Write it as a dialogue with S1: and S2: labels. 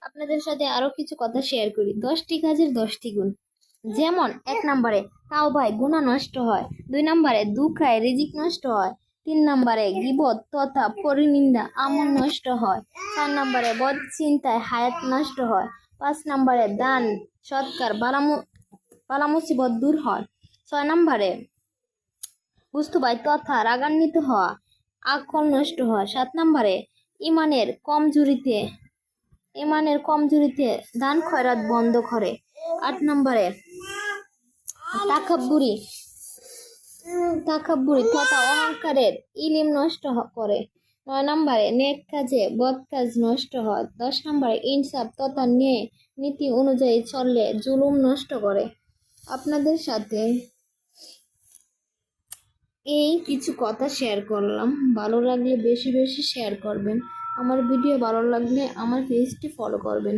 S1: আপনাদের সাথে আরো কিছু কথা শেয়ার করি। 10টি কাজের 10টি গুণ। যেমন 1 নম্বরে তাও ভাই গুনাহ নষ্ট হয়, 2 নম্বরে দুঃখায় রিজিক নষ্ট হয়, 3 নম্বরে গীবত তথা পরনিন্দা আমল নষ্ট হয়, 4 নম্বরে বদ চিন্তায় হায়াত নষ্ট হয়, 5 নম্বরে দান সৎকার বালা মুসিবত দূর হয়, 6 নম্বরে বুঝতে পাই তথা রাগান্বিত হওয়া আকল নষ্ট হয়, 7 নম্বরে ইমানের কমজুরিতে দান খয়রাত বন্ধ করে, 8 নম্বরে তাকাব্বুরি তথা অহংকারের ইলিম নষ্ট করে, 9 নম্বরে নেক কাজে বদ কাজ নষ্ট হয়, 10 নম্বরে ইনসাফ তথা ন্যায় নীতি অনুযায়ী চললে জুলুম নষ্ট করে। আপনাদের সাথে এই কিছু কথা শেয়ার করলাম। ভালো লাগলে বেশি বেশি শেয়ার করবেন। আমার ভিডিও ভালো লাগলে আমার পেজটি ফলো করবেন।